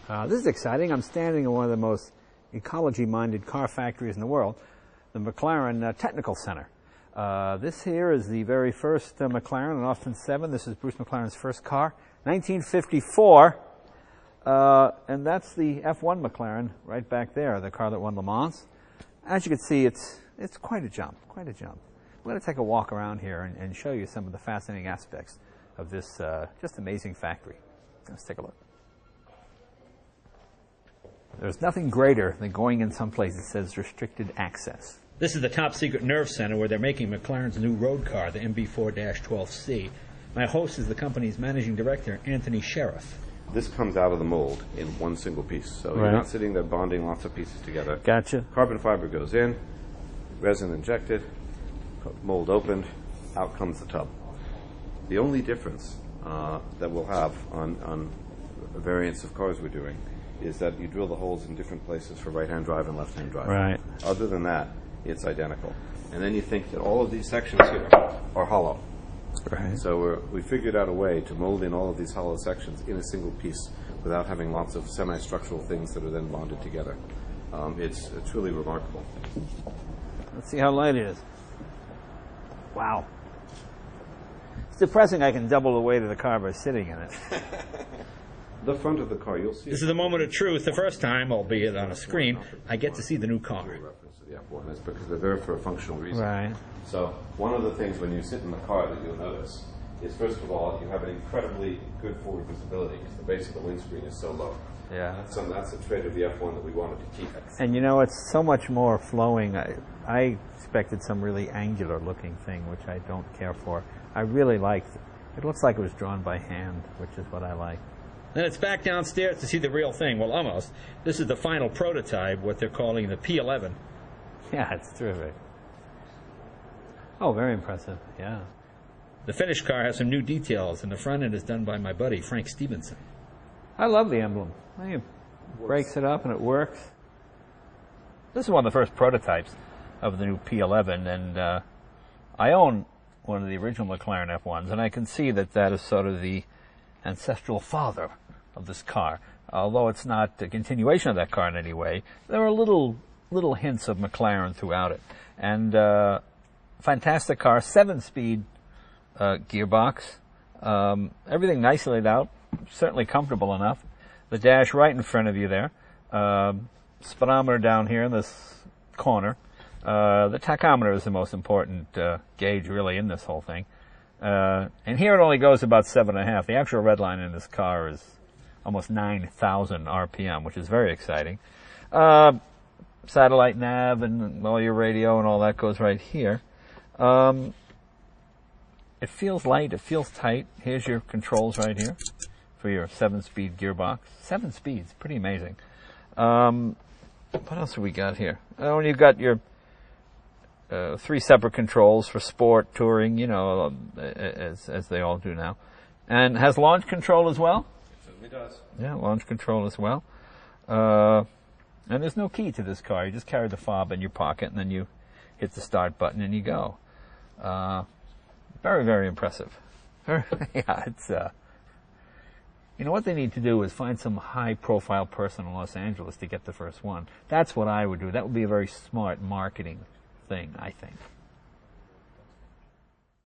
This is exciting. I'm standing in one of the most ecology-minded car factories in the world, the McLaren Technical Center. This here is the very first McLaren, an Austin 7. This is Bruce McLaren's first car, 1954. And that's the F1 McLaren right back there, the car that won Le Mans. As you can see, it's quite a jump, quite a jump. I'm going to take a walk around here and show you some of the fascinating aspects of this just amazing factory. Let's take a look. There's nothing greater than going in some place that says restricted access. This is the top secret nerve center where they're making McLaren's new road car, the MB4-12C. My host is the company's managing director, Anthony Sheriff. This comes out of the mold in one single piece. So You're not sitting there bonding lots of pieces together. Gotcha. Carbon fiber goes in, resin injected, mold opened, out comes the tub. The only difference that we'll have on variants of cars we're doing is that you drill the holes in different places for right-hand drive and left-hand drive. Right. Other than that, it's identical. And then you think that all of these sections here are hollow. Right. So we figured out a way to mold in all of these hollow sections in a single piece without having lots of semi-structural things that are then bonded together. It's really remarkable. Let's see how light it is. Wow. It's depressing I can double the weight of the car by sitting in it. The front of the car, you'll see. This is the moment of truth. The first time, albeit on a screen, I get to see the new car. Reference to the F1 is because they're there for a functional reason. Right. So one of the things when you sit in the car that you'll notice is, first of all, you have an incredibly good forward visibility because the base of the windscreen is so low. Yeah. That's a trait of the F1 that we wanted to keep. And you know, it's so much more flowing. I expected some really angular looking thing, which I don't care for. I really liked it. It looks like it was drawn by hand, which is what I like. Then it's back downstairs to see the real thing. Well, almost. This is the final prototype, what they're calling the P11. Yeah, it's terrific. Oh, very impressive, yeah. The finished car has some new details, and the front end is done by my buddy, Frank Stevenson. I love the emblem. It breaks it up and it works. This is one of the first prototypes of the new P11, and I own one of the original McLaren F1s, and I can see that that is sort of the ancestral father of this car. Although it's not a continuation of that car in any way, there are little hints of McLaren throughout it. And fantastic car, 7-speed gearbox, everything nicely laid out, certainly comfortable enough. The dash right in front of you there, speedometer down here in this corner. The tachometer is the most important gauge really in this whole thing. And here it only goes about 7.5. The actual red line in this car is almost 9,000 RPM, which is very exciting. Satellite nav and all your radio and all that goes right here. It feels light. It feels tight. Here's your controls right here for your 7-speed gearbox. 7 speeds, pretty amazing. What else have we got here? Oh, and you've got your 3 separate controls for sport, touring, you know, as they all do now. And has launch control as well? It certainly does. Yeah, launch control as well. And there's no key to this car. You just carry the fob in your pocket, and then you hit the start button, and you go. Very, very impressive. Yeah, it's... You know, what they need to do is find some high-profile person in Los Angeles to get the first one. That's what I would do. That would be a very smart marketing thing, I think.